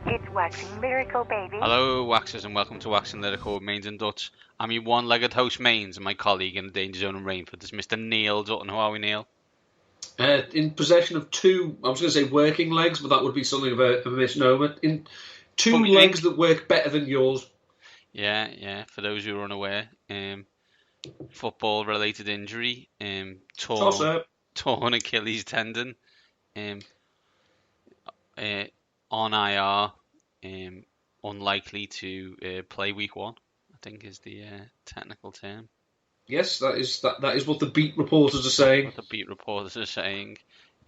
It's waxing lyrical, baby. Hello, Waxers, and welcome to Waxing Lyrical with Mainz and Dutts. I'm your one-legged host, Mainz, and my colleague in the Danger Zone in Rainford is Mr. Neil Dutton. How are we, Neil? In possession of two, I was going to say working legs, but that would be something of a misnomer. In two legs that work better than yours. Yeah. For those who are unaware, football-related injury, torn Achilles tendon, on IR, unlikely to play week 1. I think is the technical term. Yes, that is what the beat reporters are saying. What the beat reporters are saying.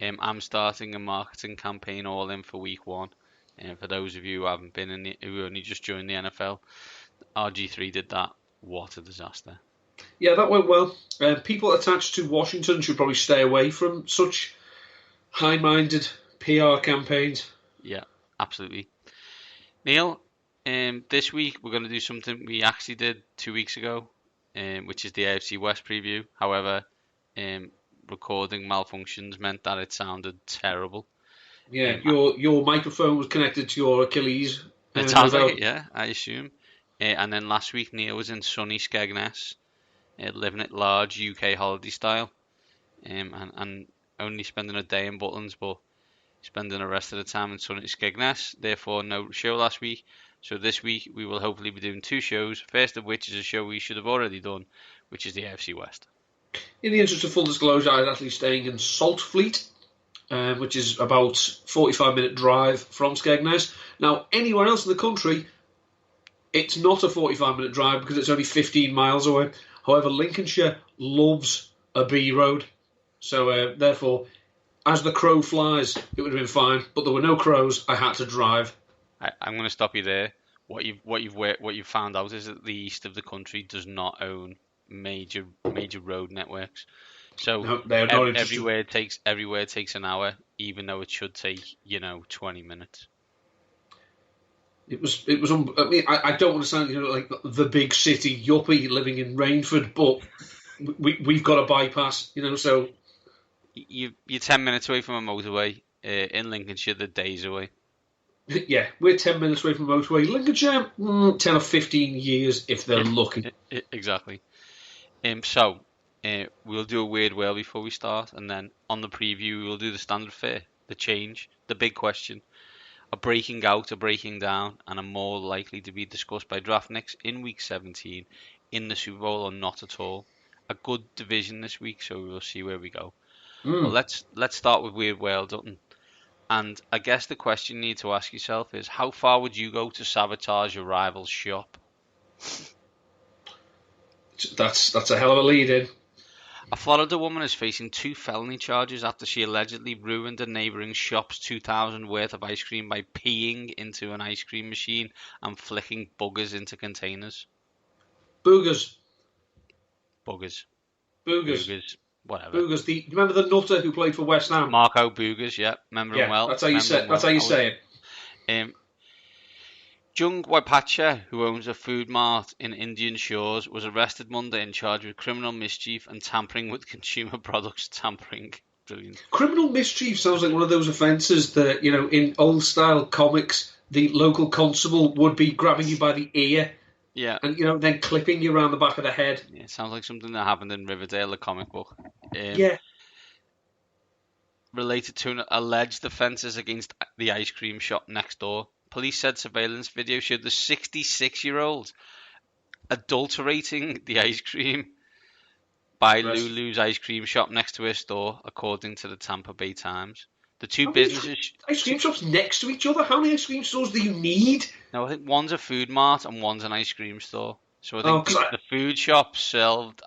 I'm starting a marketing campaign all in for week 1. For those of you who haven't been who only just joined the NFL, RG3 did that. What a disaster. Yeah, that went well. People attached to Washington should probably stay away from such high-minded PR campaigns. Yeah, absolutely. Neil, this week we're going to do something we actually did 2 weeks ago, which is the AFC West preview. However, recording malfunctions meant that it sounded terrible. Yeah, your microphone was connected to your Achilles. It sounds like it, yeah, I assume. And then last week Neil was in sunny Skegness, living it large UK holiday style, and only spending a day in Butlins, but spending the rest of the time in sunny Skegness. Therefore, no show last week. So this week we will hopefully be doing 2 shows. First of which is a show we should have already done, which is the AFC West. In the interest of full disclosure, I was actually staying in Saltfleet, which is about 45-minute drive from Skegness. Now, anywhere else in the country, it's not a 45-minute drive because it's only 15 miles away. However, Lincolnshire loves a B road. So, therefore, as the crow flies, it would have been fine. But there were no crows. I had to drive. I'm going to stop you there. What you've found out is that the east of the country does not own major road networks. So No, they're not everywhere it takes an hour, even though it should take 20 minutes. It was. I mean, I don't want to sound like the big city yuppie living in Rainford, but we've got a bypass, So You're 10 minutes away from a motorway. In Lincolnshire, the days away. Yeah, we're 10 minutes away from the motorway. Lincolnshire, 10 or 15 years if they're lucky. Exactly. So we'll do a weird whale before we start, and then on the preview we'll do the standard fare, the change, the big question, a breaking out, a breaking down, and a more likely to be discussed by draftniks in week 17 in the Super Bowl or not at all. A good division this week, so we'll see where we go. Well, let's start with weird whale, Dutton. And I guess the question you need to ask yourself is, how far would you go to sabotage your rival's shop? That's a hell of a lead-in. A Florida woman is facing 2 felony charges after she allegedly ruined a neighbouring shop's $2,000 worth of ice cream by peeing into an ice cream machine and flicking buggers into containers. Boogers. Whatever. Boogers. Do you remember the nutter who played for West Ham? Marco Boogers, yeah. Remember him well. That's how you say it. Jung Waipacha, who owns a food mart in Indian Shores, was arrested Monday and charged with criminal mischief and tampering with consumer products. Brilliant. Criminal mischief sounds like one of those offences that, in old-style comics, the local constable would be grabbing you by the ear. Yeah. And, then clipping you around the back of the head. Yeah, it sounds like something that happened in Riverdale, the comic book. Yeah. Related to an alleged offences against the ice cream shop next door. Police said surveillance video showed the 66-year-old adulterating the ice cream by Lulu's ice cream shop next to her store, according to the Tampa Bay Times. The two businesses... Ice cream shops next to each other? How many ice cream stores do you need? No, I think one's a food mart and one's an ice cream store. So I think the food shop served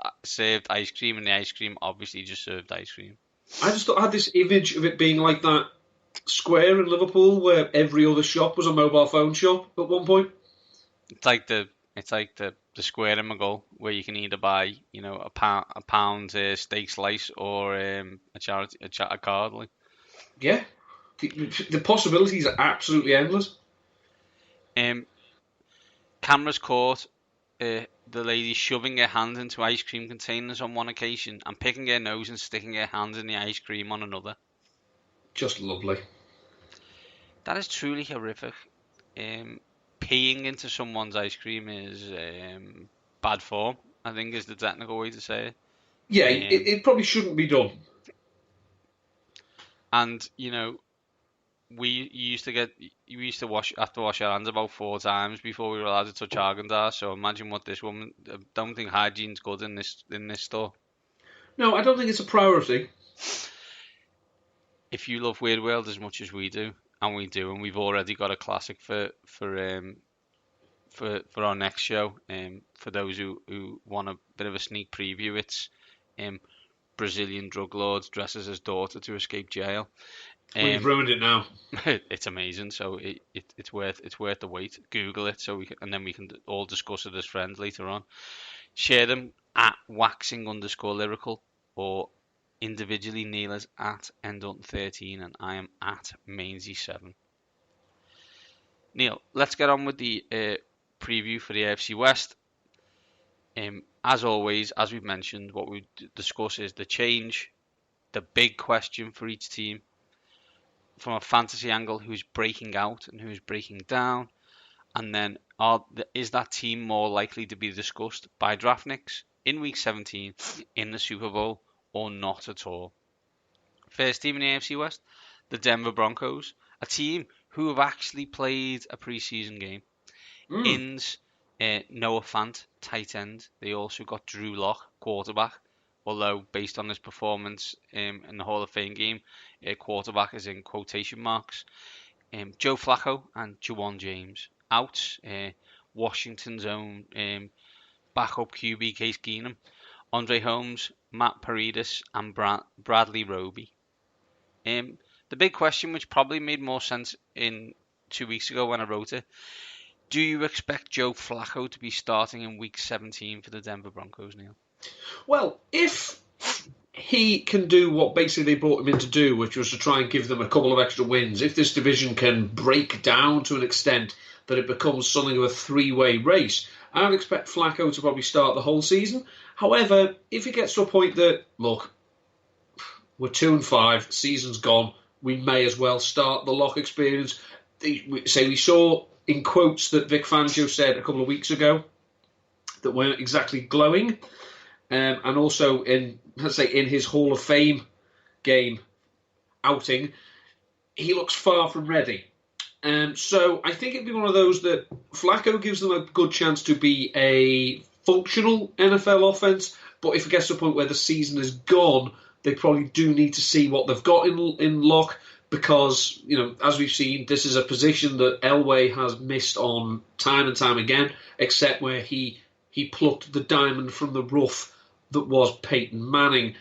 ice cream, and the ice cream obviously just served ice cream. I just thought I had this image of it being like that square in Liverpool where every other shop was a mobile phone shop at one point. It's like the square in McGull where you can either buy a pound steak slice or a card. Like. Yeah, the possibilities are absolutely endless. Cameras caught the lady shoving her hand into ice cream containers on one occasion and picking her nose and sticking her hand in the ice cream on another. Just lovely. That is truly horrific. peeing into someone's ice cream is bad form, I think is the technical way to say it. Yeah, it probably shouldn't be done. And we used to have to wash our hands about 4 times before we were allowed to touch Haagen-Dazs. So imagine what this woman. I don't think hygiene's good in this store. No, I don't think it's a priority. If you love Weird World as much as we do, and we've already got a classic for our next show. For those who want a bit of a sneak preview, it's Brazilian drug lord dresses his daughter to escape jail. We've ruined it now. It's amazing, so it's worth the wait. Google it so we can all discuss it as friends later on. Share them at waxing_lyrical or individually. Neil is at endon13 and I am at mainzy7. Neil, let's get on with the preview for the AFC West. As always, as we've mentioned, what we discuss is the change, the big question for each team. From a fantasy angle, who's breaking out and who's breaking down, and then is that team more likely to be discussed by draftniks in Week 17 in the Super Bowl or not at all? First team in the AFC West, the Denver Broncos, a team who have actually played a preseason game. Ins, Noah Fant, tight end. They also got Drew Lock, quarterback. Although, based on his performance in the Hall of Fame game, quarterback is in quotation marks. Joe Flacco and Juwan James out. Washington's own backup QB Case Keenum. Andre Holmes, Matt Paredes, and Bradley Roby. The big question, which probably made more sense in 2 weeks ago when I wrote it, do you expect Joe Flacco to be starting in Week 17 for the Denver Broncos, Neil? Well, if he can do what basically they brought him in to do, which was to try and give them a couple of extra wins, if this division can break down to an extent that it becomes something of a three-way race, I would expect Flacco to probably start the whole season. However, if it gets to a point that, look, we're 2-5, season's gone, we may as well start the Lock experience. We saw in quotes that Vic Fangio said a couple of weeks ago that weren't exactly glowing. And also in his Hall of Fame game outing, he looks far from ready. So I think it'd be one of those that Flacco gives them a good chance to be a functional NFL offense. But if it gets to a point where the season is gone, they probably do need to see what they've got in Lock, because as we've seen, this is a position that Elway has missed on time and time again, except where he plucked the diamond from the rough that was Peyton Manning.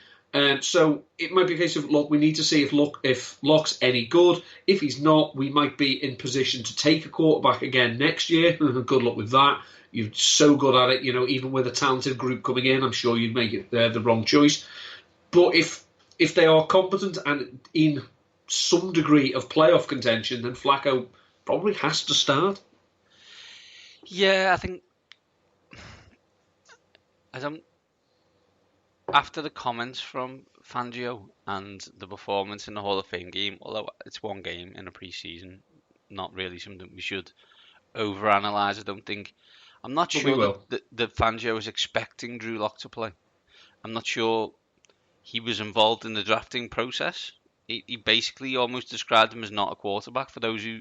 So it might be a case of, look, we need to see if Lock's any good. If he's not, we might be in position to take a quarterback again next year. Good luck with that. You're so good at it, even with a talented group coming in, I'm sure you'd make it the wrong choice. But if they are competent and in some degree of playoff contention, then Flacco probably has to start. Yeah, I think after the comments from Fangio and the performance in the Hall of Fame game, although it's one game in a pre-season, not really something we should overanalyze. I'm not sure that Fangio was expecting Drew Lock to play. I'm not sure he was involved in the drafting process. He basically almost described him as not a quarterback. For those who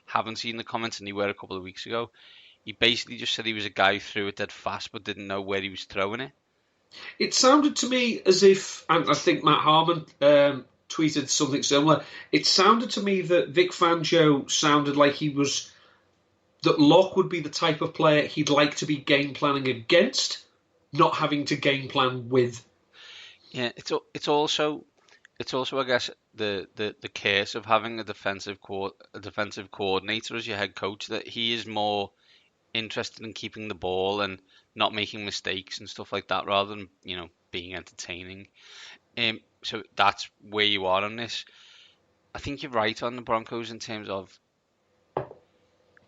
haven't seen the comments, and they were a couple of weeks ago, he basically just said he was a guy who threw it dead fast but didn't know where he was throwing it. It sounded to me as if, and I think Matt Harmon tweeted something similar, it sounded to me that Vic Fangio sounded like that Locke would be the type of player he'd like to be game planning against, not having to game plan with. Yeah, it's also I guess the curse of having a defensive coordinator as your head coach, that he is more interested in keeping the ball and not making mistakes and stuff like that, rather than being entertaining. So that's where you are on this. I think you're right on the Broncos in terms of,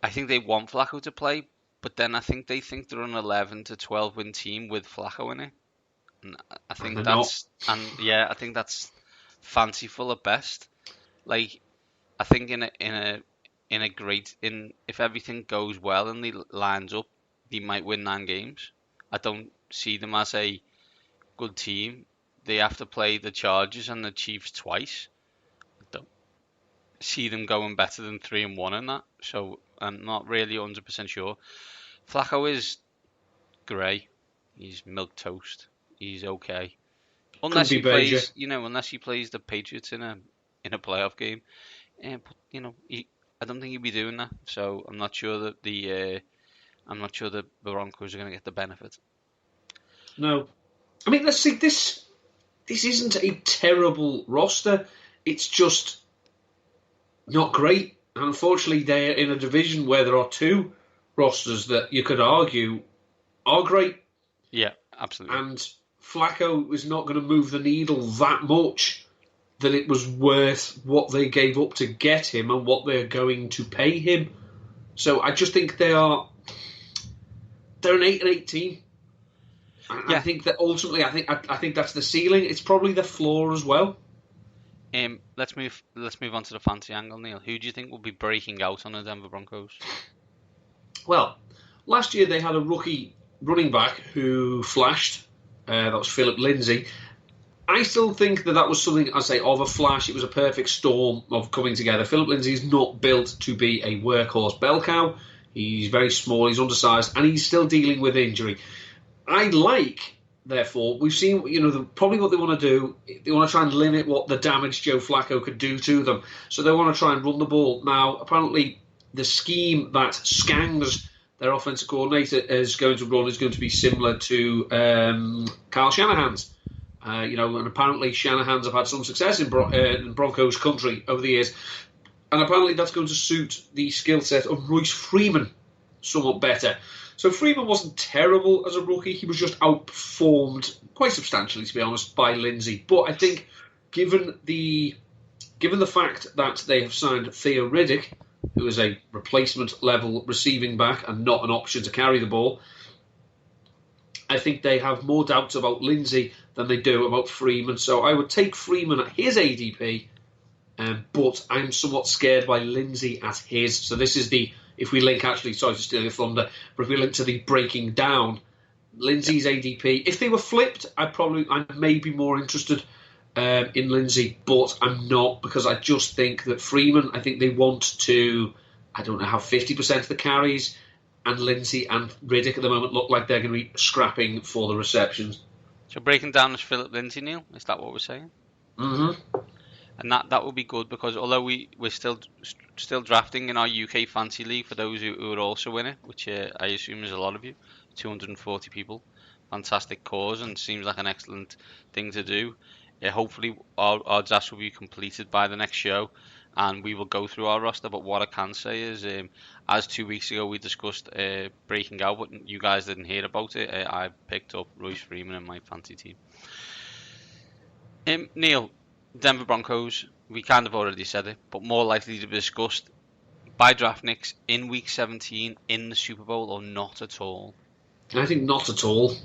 I think they want Flacco to play, but then I think they think they're an 11 to 12 win team with Flacco in it, and I think that's fanciful at best. Like, I think in a if everything goes well and they lines up, they might win 9 games. I don't see them as a good team. They have to play the Chargers and the Chiefs twice. I don't see them going better than 3-1 in that. So I'm not really 100% sure. Flacco is grey. He's milk toast. He's okay. Unless he plays, unless he plays the Patriots in a playoff game. But I don't think he'd be doing that. So I'm not sure that the Broncos are going to get the benefit. No, I mean, let's see. This isn't a terrible roster. It's just not great. And unfortunately, they're in a division where there are 2 rosters that you could argue are great. Yeah, absolutely. And Flacco is not going to move the needle that much that it was worth what they gave up to get him and what they're going to pay him. So I just think they're an 8-8 team. Yeah. I think that ultimately, I think that's the ceiling. It's probably the floor as well. Let's move on to the fantasy angle, Neil. Who do you think will be breaking out on the Denver Broncos? Well, last year they had a rookie running back who flashed. That was Philip Lindsay. I still think that was something, I say, of a flash. It was a perfect storm of coming together. Philip Lindsay is not built to be a workhorse bell cow. He's very small, he's undersized, and he's still dealing with injury. Therefore, we've seen, probably what they want to do, they want to try and limit what the damage Joe Flacco could do to them. So they want to try and run the ball. Now, apparently, the scheme that Skangs, their offensive coordinator, is going to run is going to be similar to Kyle Shanahan's. And apparently Shanahan's have had some success in Broncos country over the years. And apparently that's going to suit the skill set of Royce Freeman somewhat better. So Freeman wasn't terrible as a rookie. He was just outperformed quite substantially, to be honest, by Lindsay. But I think given the fact that they have signed Theo Riddick, who is a replacement level receiving back and not an option to carry the ball, I think they have more doubts about Lindsay than they do about Freeman. So I would take Freeman at his ADP, but I'm somewhat scared by Lindsay at his. So this is if we link, actually, sorry to steal your thunder, but if we link to the breaking down, Lindsay's ADP, if they were flipped, I may be more interested in Lindsay, but I'm not, because I just think that Freeman, I think they want to, I don't know, have 50% of the carries, and Lindsay and Riddick at the moment look like they're going to be scrapping for the receptions. So breaking down is Philip Lindsay, Neil? Is that what we're saying? Mm-hmm. And that would be good, because although we're still drafting in our UK Fantasy League for those who are also in it, which I assume is a lot of you, 240 people, fantastic cause, and seems like an excellent thing to do. Hopefully our drafts will be completed by the next show, and we will go through our roster. But what I can say is, as 2 weeks ago we discussed breaking out, but you guys didn't hear about it, I picked up Royce Freeman in my fantasy team. Neil, Denver Broncos, we kind of already said it, but more likely to be discussed by DraftNix in Week 17 in the Super Bowl, or not at all? I think not at all.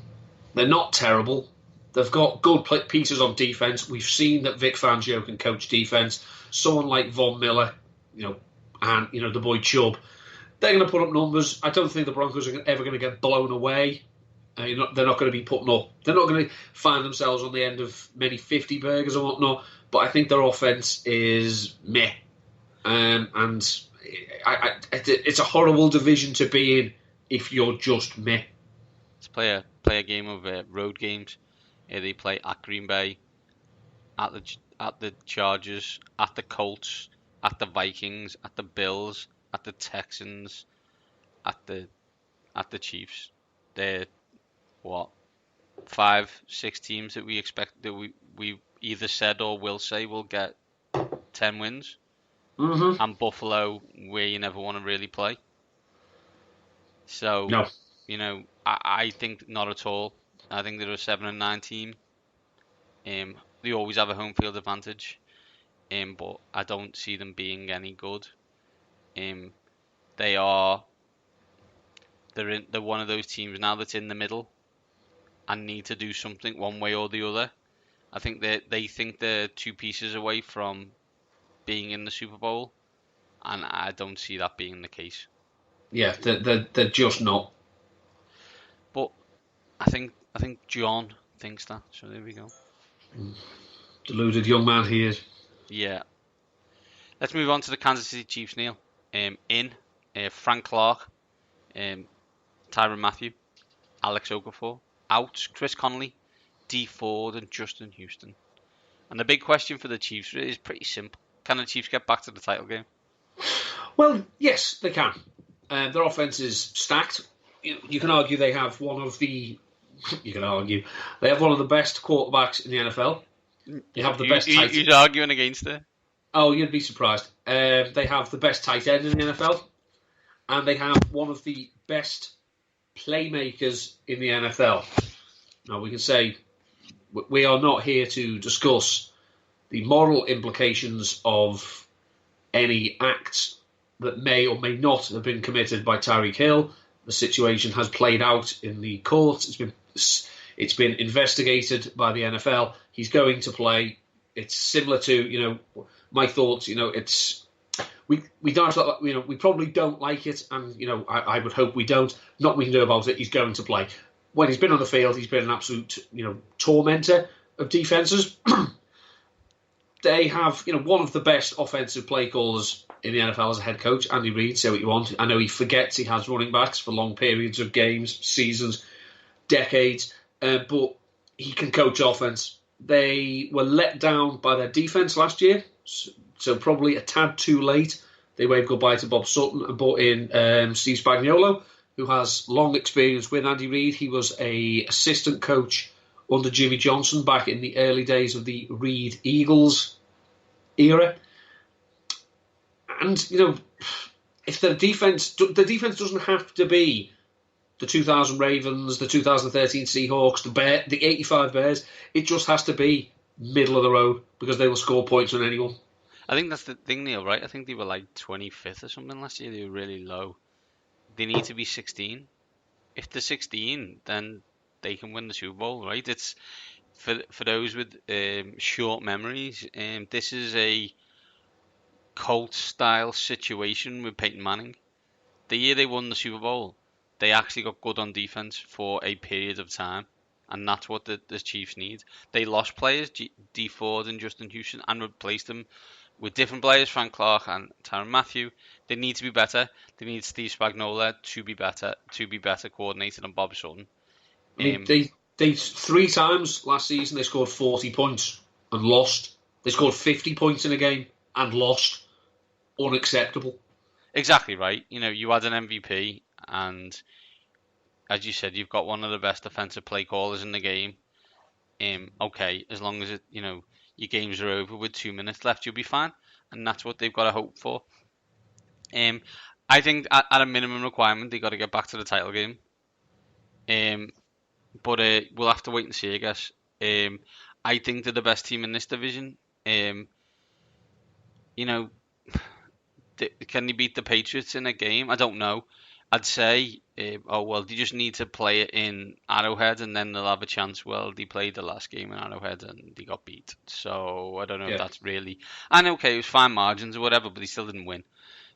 They're not terrible. They've got good pieces on defense. We've seen that Vic Fangio can coach defense. Someone like Von Miller, and the boy Chubb, they're going to put up numbers. I don't think the Broncos are ever going to get blown away. They're not going to be putting up. They're not going to find themselves on the end of many 50 burgers or whatnot. But I think their offense is meh, and it's a horrible division to be in if you're just meh. Let's play a game of road games. They play at Green Bay, at the Chargers, at the Colts, at the Vikings, at the Bills, at the Texans, at the Chiefs. They're 5-6 teams that we expect, that we either said or will say will get 10 wins. Mm-hmm. And Buffalo, where you never want to really play. So, no. I think not at all. I think they're a 7-9 team. They always have a home field advantage, but I don't see them being any good. They're one of those teams now that's in the middle and need to do something one way or the other. I think they think they're 2 pieces away from being in the Super Bowl, and I don't see that being the case. Yeah, they're just not. But I think John thinks that, so there we go. Deluded young man he is. Yeah. Let's move on to the Kansas City Chiefs, Neil. Frank Clark, Tyrann Mathieu, Alex Okafor. Out, Chris Conley, D Ford, and Justin Houston. And the big question for the Chiefs is pretty simple. Can the Chiefs get back to the title game? Well, yes, they can. Their offense is stacked. You can argue they have one of the... You can argue. They have one of the best quarterbacks in the NFL. They have the best tight... You're arguing against it? Oh, you'd be surprised. They have the best tight end in the NFL. And they have one of the best playmakers in the NFL. Now, we can say we are not here to discuss the moral implications of any acts that may or may not have been committed by Tyreek Hill. The situation has played out in the courts. It's been investigated by the NFL. He's going to play. It's similar to, my thoughts. It's we don't, we probably don't like it, and I would hope we don't. Not we can do about it. He's going to play. When he's been on the field, he's been an absolute, tormentor of defenses. They have, one of the best offensive play callers in the NFL as a head coach, Andy Reid. Say what you want. I know he forgets he has running backs for long periods of games, seasons, decades, but he can coach offense. They were let down by their defense last year, so probably a tad too late. They waved goodbye to Bob Sutton and brought in Steve Spagnuolo, who has long experience with Andy Reid. He was an assistant coach under Jimmy Johnson back in the early days of the Reid Eagles era. And, if the defense doesn't have to be the 2000 Ravens, the 2013 Seahawks, the 85 Bears, it just has to be middle of the road because they will score points on anyone. I think that's the thing, Neil, right? I think they were like 25th or something last year. They were really low. They need to be 16. If they're 16, then they can win the Super Bowl, right? It's for those with short memories. This is a Colts-style situation with Peyton Manning. The year they won the Super Bowl, they actually got good on defense for a period of time, and that's what the Chiefs need. They lost players, D Ford and Justin Houston, and replaced them with different players, Frank Clark and Tyrann Mathieu. They need to be better. They need Steve Spagnuolo to be better coordinated than Bob Sutton. They 3 times last season they scored 40 points and lost. They scored 50 points in a game and lost. Unacceptable. Exactly right. You had an MVP, and as you said, you've got one of the best defensive play callers in the game. Okay, as long as your games are over with 2 minutes left, you'll be fine, and that's what they've got to hope for. I think at a minimum requirement, they got to get back to the title game. But we'll have to wait and see, I guess. I think they're the best team in this division. Can they beat the Patriots in a game? I don't know. I'd say, they just need to play it in Arrowhead, and then they'll have a chance. Well, they played the last game in Arrowhead, and they got beat. So I don't know if that's really... And okay, it was fine margins or whatever, but they still didn't win.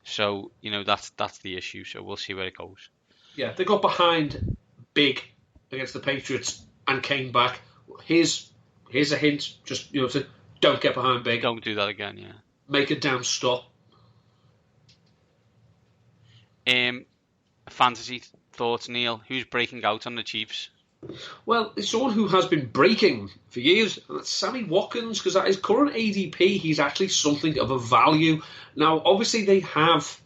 So, that's the issue. So we'll see where it goes. Yeah, they got behind big against the Patriots and came back. Here's a hint, just, to don't get behind big. Don't do that again, yeah. Make a damn stop. Fantasy thoughts, Neil. Who's breaking out on the Chiefs? Well, it's someone who has been breaking for years, and that's Sammy Watkins, because at his current ADP, he's actually something of a value. Now, obviously, they have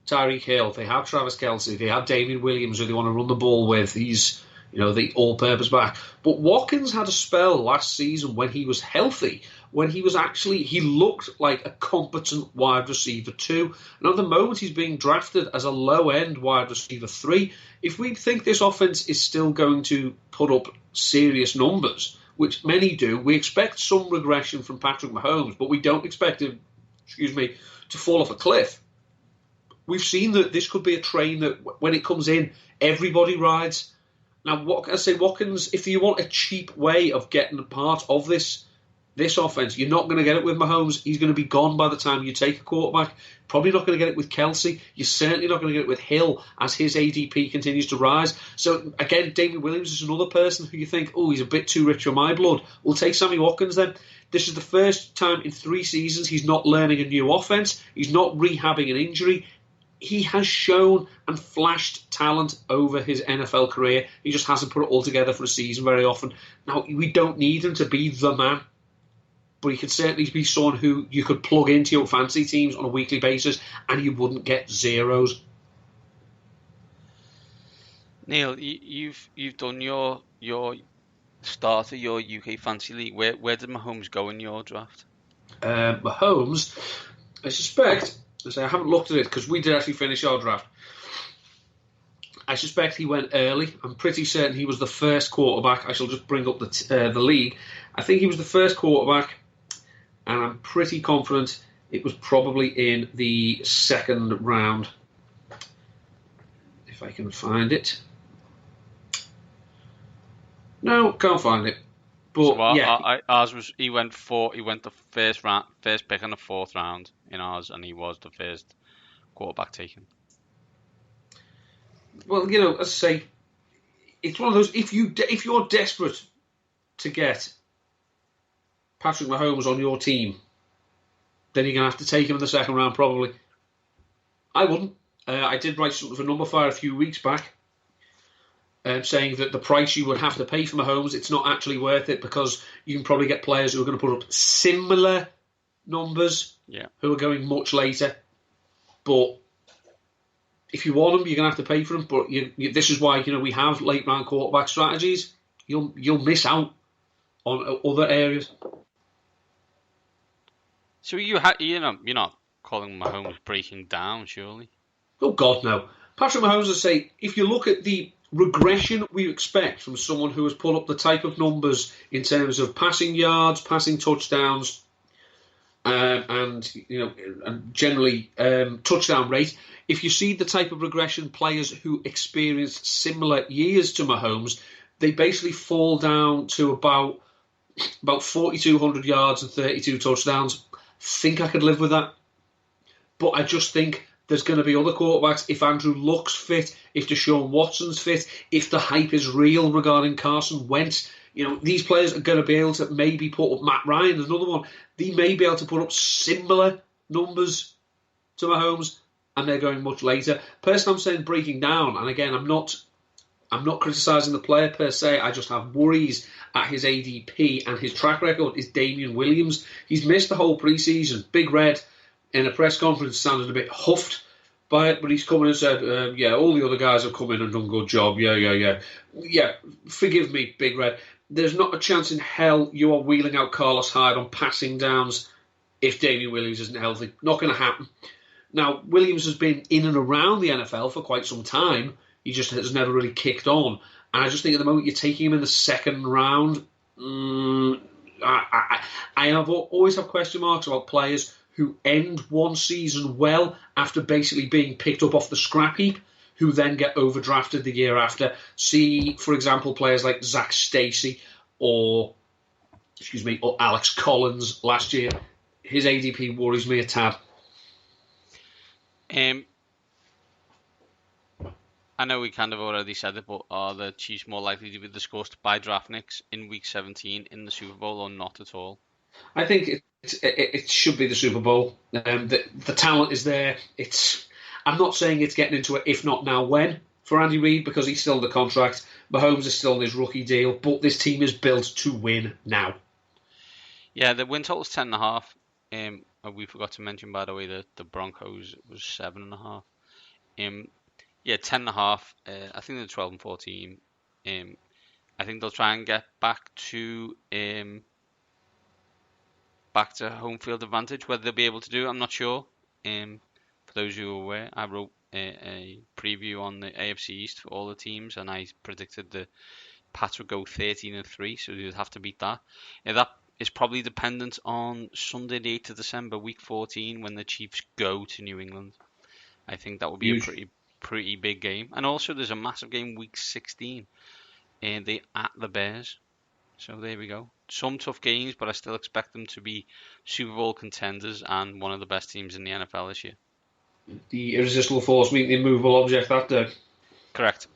Tyreek Hill, they have Travis Kelce, they have Damian Williams, who they want to run the ball with. He's, the all-purpose back. But Watkins had a spell last season when he was healthy, when he looked like a competent wide receiver too. And at the moment, he's being drafted as a low-end wide receiver 3. If we think this offense is still going to put up serious numbers, which many do, we expect some regression from Patrick Mahomes, but we don't expect him, to fall off a cliff. We've seen that this could be a train that when it comes in, everybody rides. Now, Watkins, if you want a cheap way of getting a part of this This offense, you're not going to get it with Mahomes. He's going to be gone by the time you take a quarterback. Probably not going to get it with Kelsey. You're certainly not going to get it with Hill as his ADP continues to rise. So, again, Damien Williams is another person who you think, oh, he's a bit too rich for my blood. We'll take Sammy Watkins then. This is the first time in 3 seasons he's not learning a new offense. He's not rehabbing an injury. He has shown and flashed talent over his NFL career. He just hasn't put it all together for a season very often. Now, we don't need him to be the man, but he could certainly be someone who you could plug into your fantasy teams on a weekly basis and you wouldn't get zeros. Neil, you've done your start of your UK fantasy league. Where did Mahomes go in your draft? Mahomes, I suspect, I haven't looked at it because we did actually finish our draft. I suspect he went early. I'm pretty certain he was the first quarterback. I shall just bring up the league. I think he was the first quarterback, and I'm pretty confident it was probably in the 2nd round. If I can find it. No, can't find it. But So yeah, ours was he went the first pick in the 4th round in ours, and he was the first quarterback taken. well, as I say, it's one of those. If you're desperate to get Patrick Mahomes on your team, then you're gonna have to take him in the 2nd round probably. I wouldn't. I did write something for Number Fire a few weeks back, saying that the price you would have to pay for Mahomes, it's not actually worth it because you can probably get players who are going to put up similar numbers, who are going much later. But if you want them, you're going to have to pay for them. But this is why we have late round quarterback strategies. You'll miss out on other areas. So you're not calling Mahomes breaking down, surely? Oh God, no. Patrick Mahomes, I say, if you look at the regression we expect from someone who has put up the type of numbers in terms of passing yards, passing touchdowns, and generally touchdown rate. If you see the type of regression players who experience similar years to Mahomes, they basically fall down to about 4,200 yards and 32 touchdowns. Think I could live with that, but I just think there's going to be other quarterbacks. If Andrew Luck's fit, if Deshaun Watson's fit, if the hype is real regarding Carson Wentz, these players are going to be able to maybe put up. Matt Ryan, another one. They may be able to put up similar numbers to Mahomes, and they're going much later. Personally, I'm saying breaking down, and again, I'm not criticising the player per se. I just have worries at his ADP and his track record. Is Damien Williams? He's missed the whole preseason. Big Red in a press conference sounded a bit huffed by it, but he's come in and said, all the other guys have come in and done a good job. Yeah, forgive me, Big Red. There's not a chance in hell you are wheeling out Carlos Hyde on passing downs if Damien Williams isn't healthy. Not going to happen. Now, Williams has been in and around the NFL for quite some time. He just has never really kicked on. And I just think at the moment you're taking him in the 2nd round, I always have question marks about players who end one season well after basically being picked up off the scrap heap, who then get overdrafted the year after. See, for example, players like Zach Stacy or Alex Collins last year. His ADP worries me a tad. I know we kind of already said it, but are the Chiefs more likely to be discussed by draftniks in Week 17 in the Super Bowl or not at all? I think it should be the Super Bowl. The talent is there. I'm not saying it's getting into it, if not now, when, for Andy Reid, because he's still in the contract. Mahomes is still in his rookie deal, but this team is built to win now. Yeah, the win total is 10.5. We forgot to mention, by the way, that the Broncos was 7.5. 10.5. I think they're 12-14. I think they'll try and get back to home field advantage. Whether they'll be able to do it, I'm not sure. For those who are aware, I wrote a preview on the AFC East for all the teams, and I predicted the Pats would go 13-3, so they would have to beat that. That is probably dependent on Sunday, the 8th of December, Week 14, when the Chiefs go to New England. I think that would be a pretty big game. And also, there's a massive game Week 16, and they at the Bears. So there we go. some tough games, but I still expect them to be Super Bowl contenders and one of the best teams in the NFL this year. The irresistible force meeting the immovable object that day. Correct.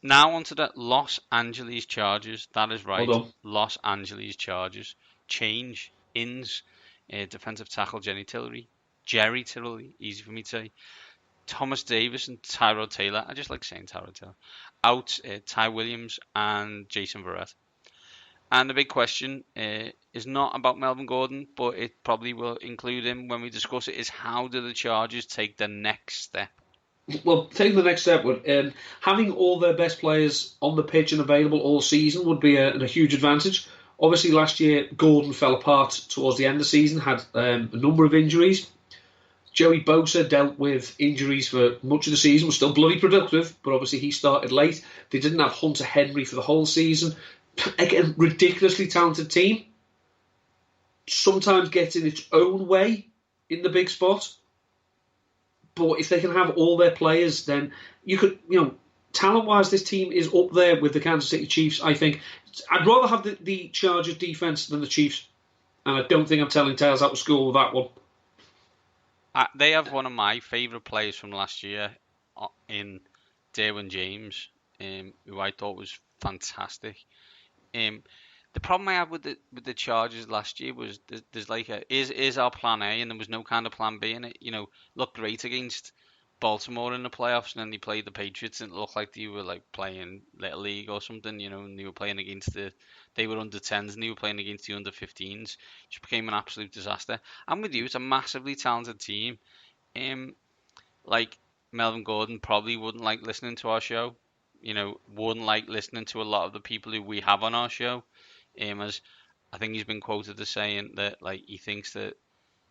Now onto the Los Angeles Chargers. That is right. Hold on. Los Angeles Chargers. Change. Ins. Defensive tackle Jerry Tillery, easy for me to say. Thomas Davis and Tyrod Taylor. I just like saying Tyrod Taylor. Out. Ty Williams and Jason Verrett. And the big question is not about Melvin Gordon, but it probably will include him when we discuss it, is how do the Chargers take the next step? Well, taking the next step would having all their best players on the pitch and available all season would be a huge advantage. Obviously, last year Gordon fell apart towards the end of the season, had a number of injuries. Joey Bosa dealt with injuries for much of the season, was still bloody productive, but obviously he started late. They didn't have Hunter Henry for the whole season. Again, ridiculously talented team. Sometimes gets in its own way in the big spot. But if they can have all their players, then you could, talent-wise, this team is up there with the Kansas City Chiefs, I think. I'd rather have the Chargers defense than the Chiefs. And I don't think I'm telling tales out of school with that one. They have one of my favourite players from last year in Derwin James, who I thought was fantastic. The problem I had with the Chargers last year was there's like is our plan A, and there was no kind of plan B in it. Looked great against Baltimore in the playoffs, and then they played the Patriots, and it looked like they were like playing Little League or something, and they were playing against they were under 10s and they were playing against the under 15s. Just became an absolute disaster. I'm with you, it's a massively talented team. Like Melvin Gordon probably wouldn't like listening to our show. Wouldn't like listening to a lot of the people who we have on our show. As I think he's been quoted as saying that like he thinks that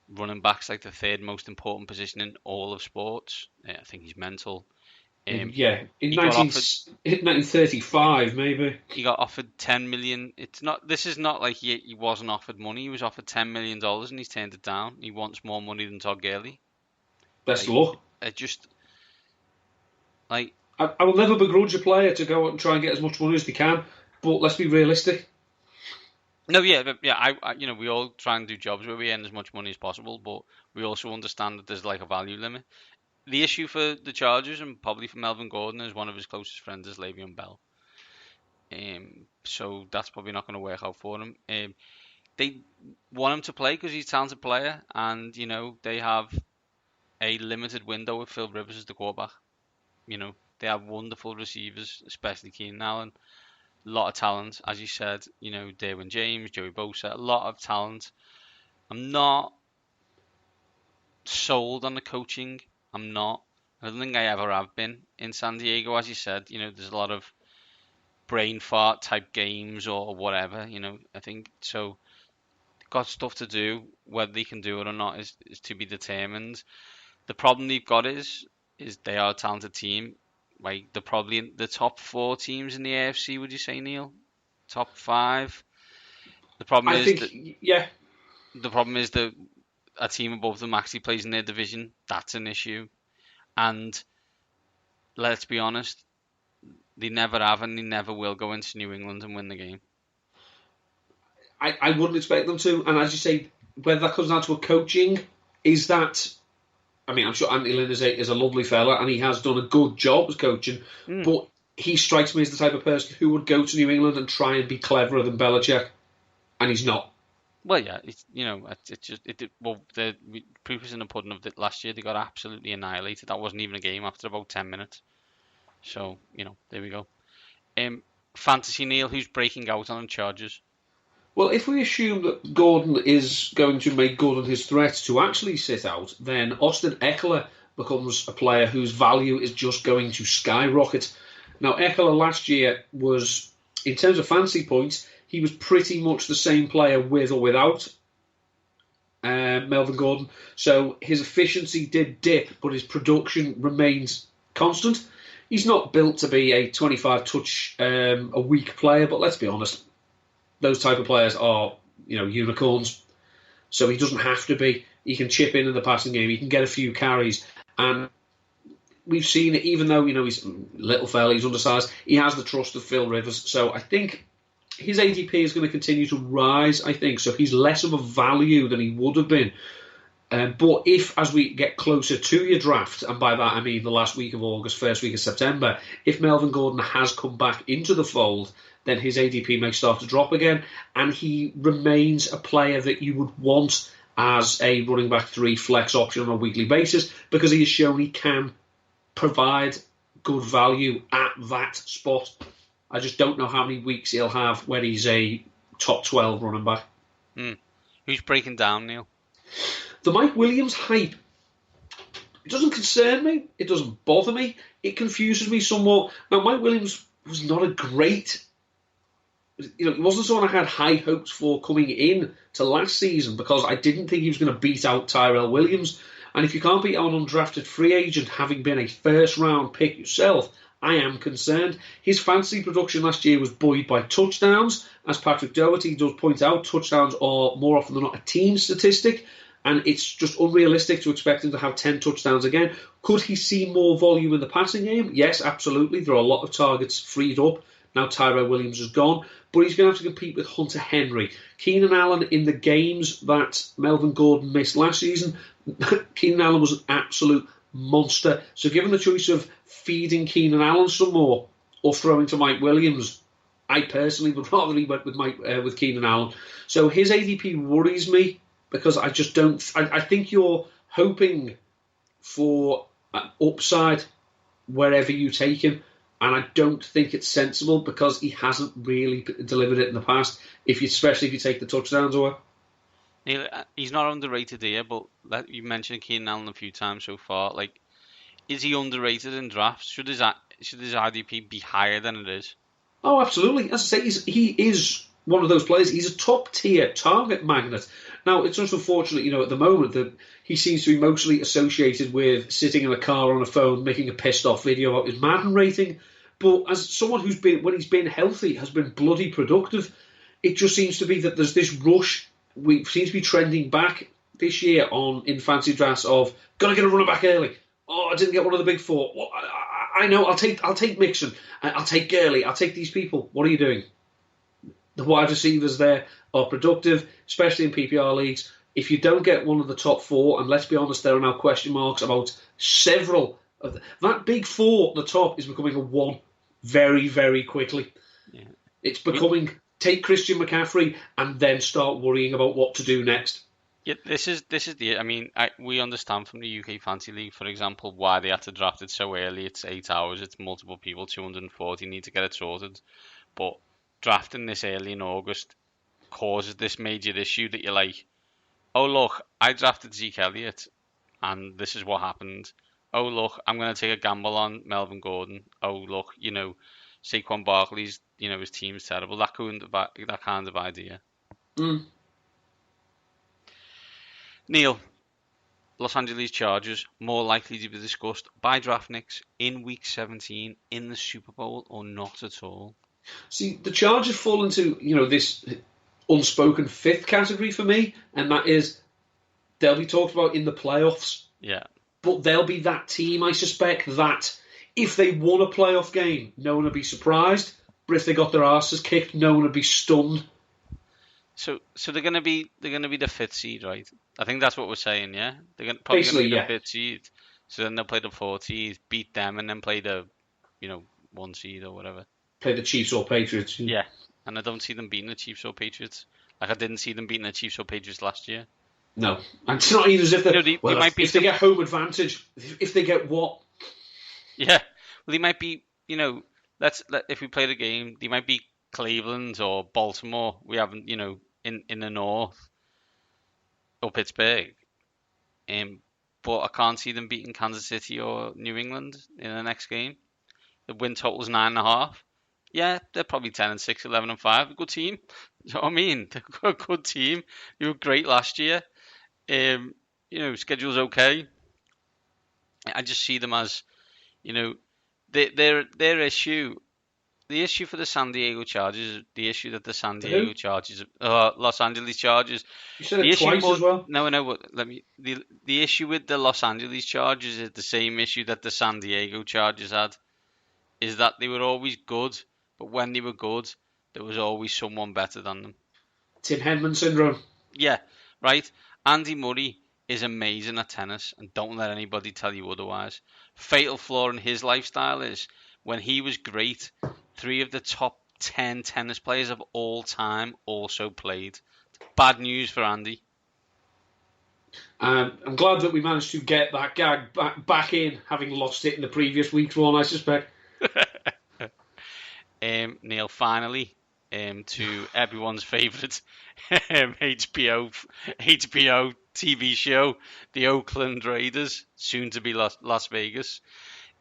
running back's like the third most important position in all of sports. I think he's mental. In 1935 maybe. He got offered $10 million. This is not like he wasn't offered money. He was offered $10 million and he's turned it down. He wants more money than Todd Gurley. Best of luck. It just like I will never begrudge a player to go out and try and get as much money as they can, but let's be realistic. No, yeah. We all try and do jobs where we earn as much money as possible, but we also understand that there's like a value limit. The issue for the Chargers and probably for Melvin Gordon is one of his closest friends is Le'Veon Bell. So that's probably not going to work out for him. They want him to play because he's a talented player, and they have a limited window with Phil Rivers as the quarterback. They have wonderful receivers, especially Keenan Allen. A lot of talent, as you said. Derwin James, Joey Bosa, a lot of talent. I'm not sold on the coaching. I'm not. I don't think I ever have been in San Diego, as you said. There's a lot of brain fart type games or whatever. I think so. They've got stuff to do. Whether they can do it or not is to be determined. The problem they've got is they are a talented team. Like they're probably in the top 4 teams in the AFC. Would you say, Neil? Top 5. The problem The problem is that a team above them actually plays in their division. That's an issue. And let's be honest, they never have and they never will go into New England and win the game. I wouldn't expect them to. And as you say, whether that comes down to a coaching, is that... I mean, I'm sure Anthony Lynn is a lovely fella and he has done a good job as coaching, but he strikes me as the type of person who would go to New England and try and be cleverer than Belichick, and he's not. Well, yeah, the proof is in the pudding of that last year. They got absolutely annihilated. That wasn't even a game after about 10 minutes. So, there we go. Fantasy, Neil, who's breaking out on the Chargers? Well, if we assume that Gordon is going to make good on his threat to actually sit out, then Austin Eckler becomes a player whose value is just going to skyrocket. Now, Eckler last year was, in terms of fantasy points, he was pretty much the same player with or without Melvin Gordon. So his efficiency did dip, but his production remains constant. He's not built to be a 25-touch a week player, but let's be honest, those type of players are, unicorns. So he doesn't have to be. He can chip in the passing game. He can get a few carries. And we've seen it, even though, he's a little fella, he's undersized, he has the trust of Phil Rivers. So I think his ADP is going to continue to rise, I think. So he's less of a value than he would have been. But if, as we get closer to your draft, and by that I mean the last week of August, first week of September, if Melvin Gordon has come back into the fold, then his ADP may start to drop again, and he remains a player that you would want as a running back 3 flex option on a weekly basis, because he has shown he can provide good value at that spot. I just don't know how many weeks he'll have when he's a top 12 running back. Who's breaking down, Neil? The Mike Williams hype, it doesn't concern me. It doesn't bother me. It confuses me somewhat. Now, Mike Williams was not a great... he wasn't someone I had high hopes for coming in to last season, because I didn't think he was going to beat out Tyrell Williams. And if you can't beat out an undrafted free agent, having been a first-round pick yourself, I am concerned. His fantasy production last year was buoyed by touchdowns. As Patrick Doherty does point out, touchdowns are more often than not a team statistic, and it's just unrealistic to expect him to have 10 touchdowns again. Could he see more volume in the passing game? Yes, absolutely. There are a lot of targets freed up now Tyrell Williams is gone, but he's going to have to compete with Hunter Henry. Keenan Allen, in the games that Melvin Gordon missed last season, Keenan Allen was an absolute monster. So given the choice of feeding Keenan Allen some more or throwing to Mike Williams, I personally would rather he went with Keenan Allen. So his ADP worries me, because I just don't... I think you're hoping for an upside wherever you take him, and I don't think it's sensible, because he hasn't really delivered it in the past, especially if you take the touchdowns away. Neil, he's not underrated here, but you mentioned Keenan Allen a few times so far. Like, is he underrated in drafts? Should his IDP be higher than it is? Oh, absolutely. As I say, he is one of those players. He's a top-tier target magnet. Now, it's just unfortunate, at the moment that he seems to be mostly associated with sitting in a car on a phone making a pissed-off video about his Madden rating. But as someone who's been, when he's been healthy, has been bloody productive, it just seems to be that there's this rush. We seem to be trending back this year in fantasy drafts of, gotta get a runner back early. Oh, I didn't get one of the big 4. Well, I know, I'll take Mixon. I'll take Gurley. I'll take these people. What are you doing? The wide receivers there are productive, especially in PPR leagues. If you don't get one of the top 4, and let's be honest, there are now question marks about several of that big 4 at the top is becoming a 1 very, very quickly. Yeah. It's becoming take Christian McCaffrey and then start worrying about what to do next. Yeah, this is the. I mean, we understand from the UK Fantasy League, for example, why they had to draft it so early. It's 8 hours. It's multiple people. 240 need to get it sorted, but drafting this early in August causes this major issue that you're like, oh look, I drafted Zeke Elliott and this is what happened. Oh look, I'm going to take a gamble on Melvin Gordon. Oh look, Saquon Barkley's, his team's terrible. That kind of idea. Neil, Los Angeles Chargers more likely to be discussed by draftniks in Week 17 in the Super Bowl or not at all? See, the Chargers fall into, this unspoken 5th category for me, and that is they'll be talked about in the playoffs. Yeah. But they'll be that team, I suspect, that if they won a playoff game, no one would be surprised. But if they got their asses kicked, no one would be stunned. So they're going to be the 5th seed, right? I think that's what we're saying, yeah. They're probably going to be the 5th seed. So then they'll play the 4th seed, beat them, and then play the 1 seed or whatever. Play the Chiefs or Patriots. Yeah, and I don't see them beating the Chiefs or Patriots. Like I didn't see them beating the Chiefs or Patriots last year. No, and it's not even as if if they get home advantage, if they get what? Yeah, well, they might be. If we play the game, they might be Cleveland or Baltimore. We haven't, in the north or Pittsburgh. But I can't see them beating Kansas City or New England in the next game. The win total's 9.5. Yeah, they're probably 10-6, 11-5. A good team. You know what I mean? They're a good team. They were great last year. Schedule's okay. I just see them as, their issue. The issue for the San Diego Chargers, the issue that the San Diego Chargers, Los Angeles Chargers. You said it twice as well. No. The issue with the Los Angeles Chargers is the same issue that the San Diego Chargers had, is that they were always good, but when they were good, there was always someone better than them. Tim Henman syndrome. Yeah, right. Andy Murray is amazing at tennis, and don't let anybody tell you otherwise. Fatal flaw in his lifestyle is when he was great, 3 of the top 10 tennis players of all time also played. Bad news for Andy. I'm glad that we managed to get that gag back in, having lost it in the previous week's one, I suspect. Neil, finally, to everyone's favourite HBO TV show, the Oakland Raiders, soon to be Las Vegas.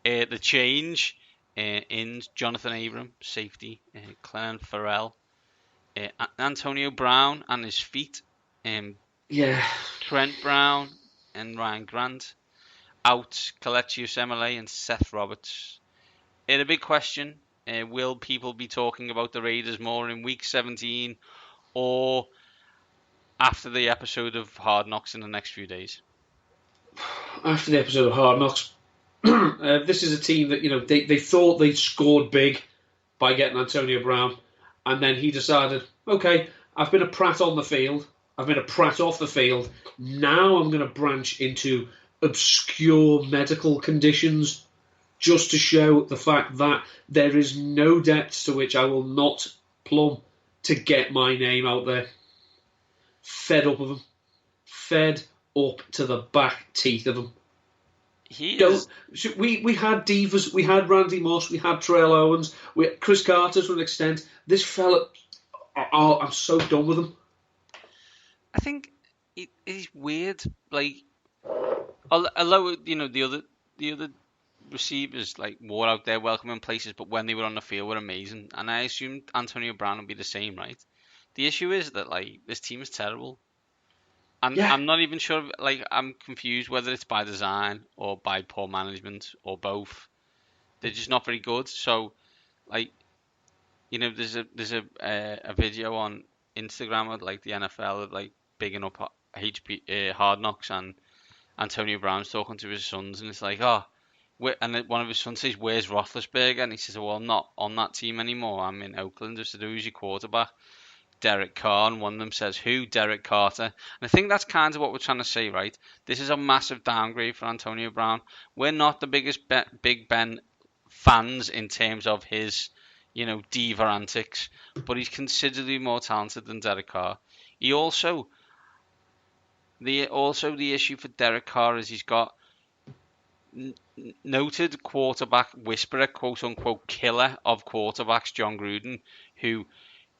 The change in Jonathan Abram, safety, Clellan Ferrell, Antonio Brown and his feet, Trent Brown and Ryan Grant, out Kelechi Osemele and Seth Roberts. The big question, will people be talking about the Raiders more in week 17 or after the episode of Hard Knocks in the next few days? After the episode of Hard Knocks. This is a team that, they thought they'd scored big by getting Antonio Brown, and then he decided, okay, I've been a prat on the field, I've been a prat off the field, now I'm going to branch into obscure medical conditions just to show the fact that there is no depths to which I will not plumb to get my name out there. Fed up of them. Fed up to the back teeth of them. We had divas, we had Randy Moss, we had Terrell Owens, we had Chris Carter to an extent. This fella, I'm so done with him. I think it is weird. Like, although the other receivers like were out there welcoming places, but when they were on the field were amazing. And I assumed Antonio Brown would be the same, right? The issue is that like this team is terrible. And yeah. I'm not even sure. Like, I'm confused whether it's by design or by poor management or both. They're just not very good. So, like, there's a video on Instagram of like the NFL of like bigging up Hard Knocks, and Antonio Brown's talking to his sons, and it's like, and then one of his sons says, "Where's Roethlisberger?" And he says, "Well, I'm not on that team anymore. I'm in Oakland." I said, "Who's your quarterback?" Derek Carr, and one of them says, "Who? Derek Carter." And I think that's kind of what we're trying to say, right? This is a massive downgrade for Antonio Brown. We're not the biggest Big Ben fans in terms of his, diva antics, but he's considerably more talented than Derek Carr. The issue for Derek Carr is he's got noted quarterback whisperer, quote unquote killer of quarterbacks, John Gruden, who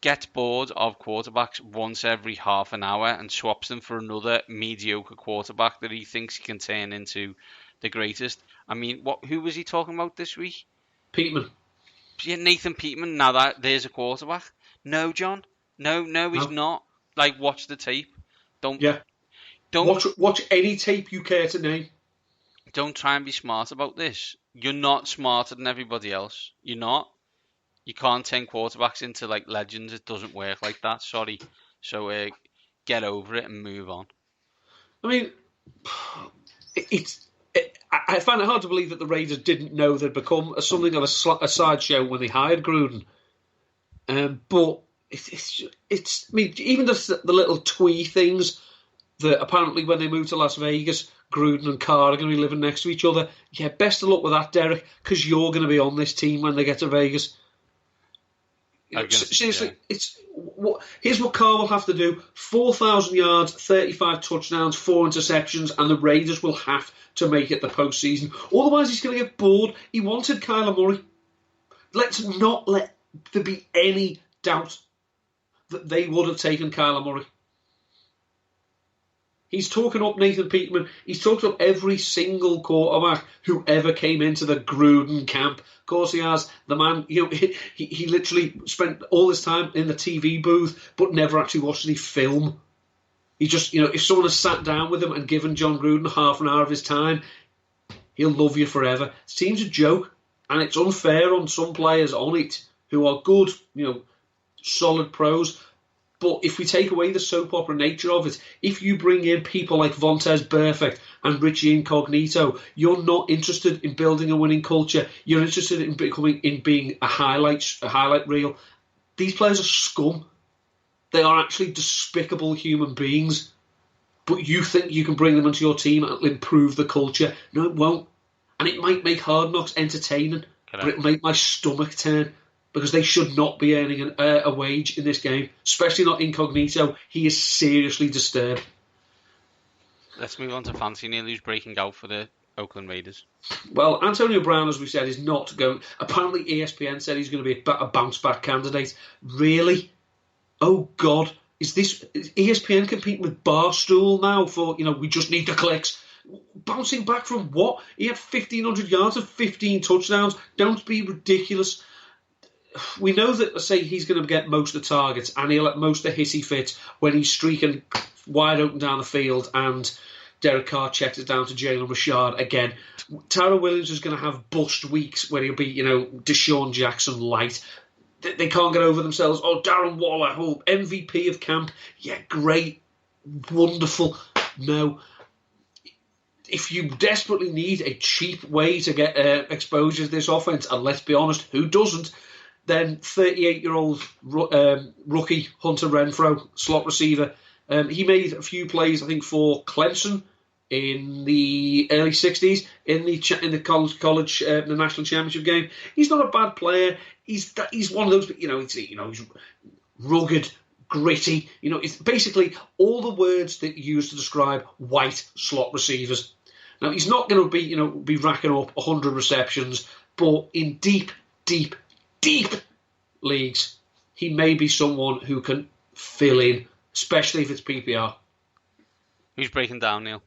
gets bored of quarterbacks once every half an hour and swaps them for another mediocre quarterback that he thinks he can turn into the greatest. I mean, who was he talking about this week? Peterman. Yeah, Nathan Peterman. Now there's a quarterback. No, John. No, he's not. Like, watch the tape. Don't watch any tape you care to name. Don't try and be smart about this. You're not smarter than everybody else. You're not. You can't turn quarterbacks into like legends. It doesn't work like that. Sorry. So get over it and move on. I mean, I find it hard to believe that the Raiders didn't know they'd become something of a sideshow when they hired Gruden. But it's. I mean, even the little twee things that apparently when they move to Las Vegas, Gruden and Carr are going to be living next to each other. Yeah, best of luck with that, Derek, because you're going to be on this team when they get to Vegas. Seriously, here's what Carr will have to do: 4,000 yards, 35 touchdowns, 4 interceptions, and the Raiders will have to make it the postseason. Otherwise, he's going to get bored. He wanted Kyler Murray. Let's not let there be any doubt that they would have taken Kyler Murray. He's talking up Nathan Peterman. He's talking up every single quarterback who ever came into the Gruden camp. Of course he has. The man, he literally spent all his time in the TV booth, but never actually watched any film. He just, if someone has sat down with him and given John Gruden half an hour of his time, he'll love you forever. This team's a joke, and it's unfair on some players on it who are good, solid pros. But if we take away the soap opera nature of it, if you bring in people like Vontaze Burfict and Richie Incognito, you're not interested in building a winning culture. You're interested in being a highlight reel. These players are scum. They are actually despicable human beings. But you think you can bring them into your team and it'll improve the culture. No, it won't. And it might make Hard Knocks entertaining, but it'll make my stomach turn, because they should not be earning a wage in this game, especially not incognito. He is seriously disturbed. Let's move on to Fancy Neil, who's breaking out for the Oakland Raiders. Well, Antonio Brown, as we said, is not going. Apparently, ESPN said he's going to be a bounce-back candidate. Really? Oh, God. Is ESPN competing with Barstool now for, we just need the clicks? Bouncing back from what? He had 1,500 yards and 15 touchdowns. Don't be ridiculous. We know that, say, he's going to get most of the targets and he'll get most of the hissy fits when he's streaking wide open down the field and Derek Carr checks it down to Jalen Richard again. Tyrell Williams is going to have bust weeks where he'll be, Deshaun Jackson light. They can't get over themselves. Oh, Darren Waller, MVP of camp. Yeah, great. Wonderful. No. If you desperately need a cheap way to get exposure to this offense, and let's be honest, who doesn't, then 38-year-old rookie Hunter Renfrow, slot receiver, he made a few plays, I think, for Clemson in the early 60s in the college the national championship game. He's not a bad player. He's one of those, he's rugged, gritty. It's basically all the words that you use to describe white slot receivers. Now, he's not going to be racking up 100 receptions, but in deep leagues, he may be someone who can fill in, especially if it's PPR. Who's breaking down, Neil?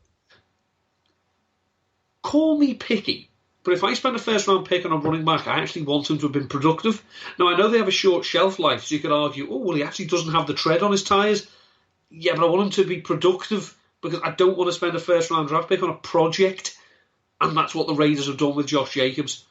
Call me picky, but if I spend a first-round pick on a running back, I actually want him to have been productive. Now, I know they have a short shelf life, so you could argue, he actually doesn't have the tread on his tyres. Yeah, but I want him to be productive, because I don't want to spend a first-round draft pick on a project, and that's what the Raiders have done with Josh Jacobs.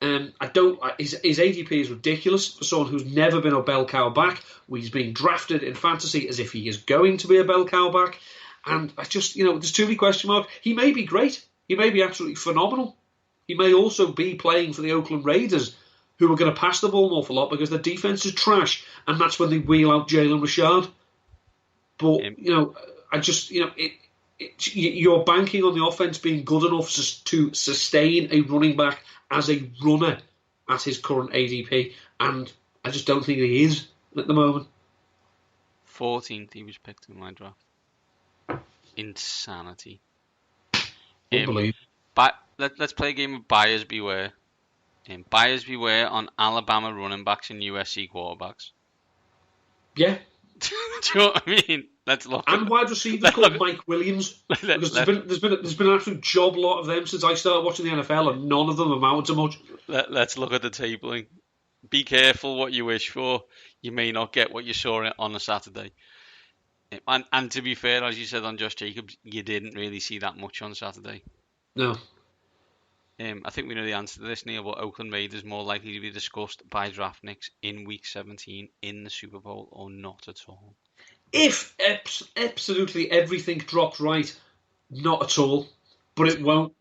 His ADP is ridiculous for someone who's never been a bell cow back. He's being drafted in fantasy as if he is going to be a bell cow back, and I just, there's too many question marks. He may be great. He may be absolutely phenomenal. He may also be playing for the Oakland Raiders, who are going to pass the ball an awful lot because their defense is trash, and that's when they wheel out Jalen Richard. But I just, you're banking on the offense being good enough to sustain a running back as a runner at his current ADP, and I just don't think he is at the moment. 14th he was picked in my draft. Insanity. Unbelievable. But let's play a game of buyers beware. Buyers beware on Alabama running backs and USC quarterbacks. Yeah. Do you know what I mean? Let's look. And wide receiver called Mike Williams. Because there's been an absolute job lot of them since I started watching the NFL, and none of them amounted to much. Let's look at the tabling. Be careful what you wish for. You may not get what you saw on a Saturday. And to be fair, as you said on Josh Jacobs, you didn't really see that much on Saturday. No. I think we know the answer to this, Neil, but Oakland Raiders more likely to be discussed by draftniks in Week 17 in the Super Bowl or not at all? If absolutely everything drops right, not at all. But it won't,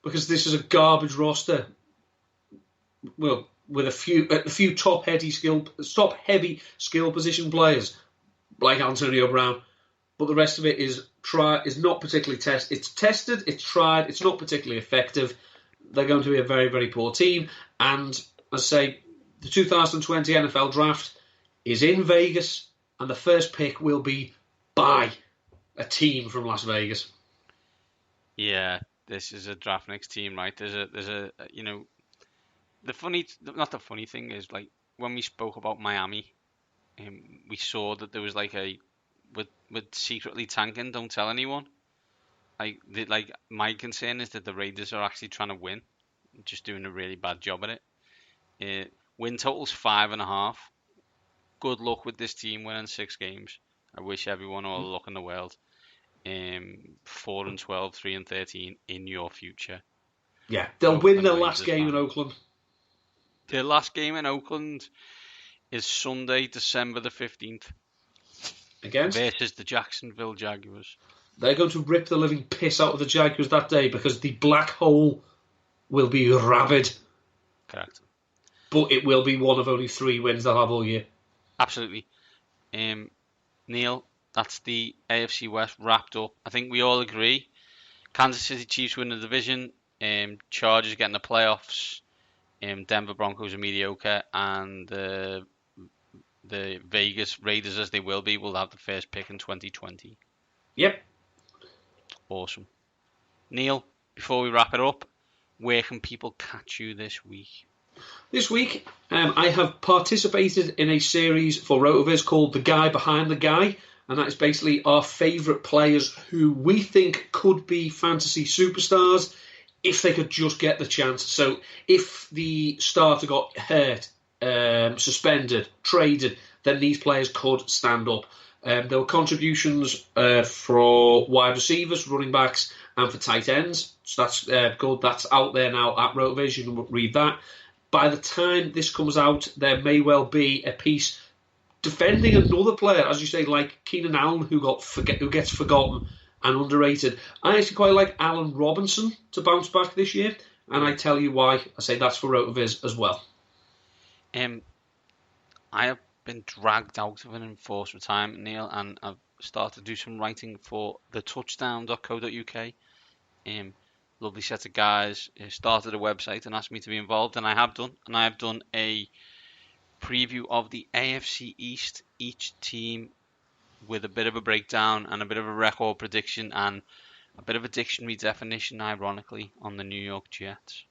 because this is a garbage roster. Well, with a few top-heavy skill position players like Antonio Brown, but the rest of it is not particularly tested. It's tested, it's tried, it's not particularly effective. They're going to be a very, very poor team. And as I say, the 2020 NFL Draft is in Vegas, and the first pick will be by a team from Las Vegas. Yeah, this is a draftniks team, right? There's a the funny thing is, like, when we spoke about Miami, we saw that there was like with secretly tanking, don't tell anyone. Like my concern is that the Raiders are actually trying to win, just doing a really bad job at it. Win total's 5.5. Good luck with this team winning 6 games. I wish everyone all the luck in the world. 4-12, 3-13 in your future. Yeah, they'll win their last game in Oakland. Their last game in Oakland is Sunday, December the 15th. Against? Versus the Jacksonville Jaguars. They're going to rip the living piss out of the Jaguars that day because the black hole will be rabid. Correct. but it will be one of only 3 wins they'll have all year. Absolutely. Neil, that's the AFC West wrapped up. I think we all agree. Kansas City Chiefs win the division. Chargers getting the playoffs. Denver Broncos are mediocre, and the Vegas Raiders, as they will be, will have the first pick in 2020. Yep. Awesome. Neil, before we wrap it up, where can people catch you this week? This week, I have participated in a series for Rotoviz called The Guy Behind the Guy, and that is basically our favourite players who we think could be fantasy superstars if they could just get the chance. So if the starter got hurt, suspended, traded, then these players could stand up. There were contributions for wide receivers, running backs, and for tight ends. So that's good. That's out there now at Rotoviz. You can read that. By the time this comes out, there may well be a piece defending another player, as you say, like Keenan Allen, who gets forgotten and underrated. I actually quite like Allen Robinson to bounce back this year, and I tell you why. I say that's for Rotoviz as well. I have been dragged out of an enforced retirement, Neil, and I've started to do some writing for thetouchdown.co.uk. Lovely set of guys started a website and asked me to be involved, and I have done. And I have done a preview of the AFC East, each team with a bit of a breakdown and a bit of a record prediction and a bit of a dictionary definition, ironically, on the New York Jets.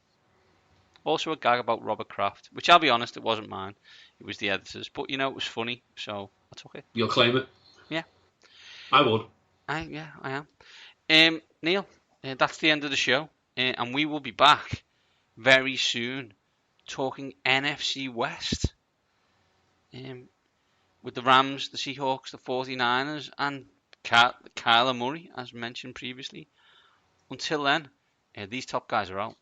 Also a gag about Robert Kraft, which I'll be honest, it wasn't mine. It was the editor's. But, it was funny, so I took it. You'll claim it? Yeah. I would. I am. Neil, that's the end of the show. And we will be back very soon talking NFC West. With the Rams, the Seahawks, the 49ers, and Kyler Murray, as mentioned previously. Until then, these top guys are out.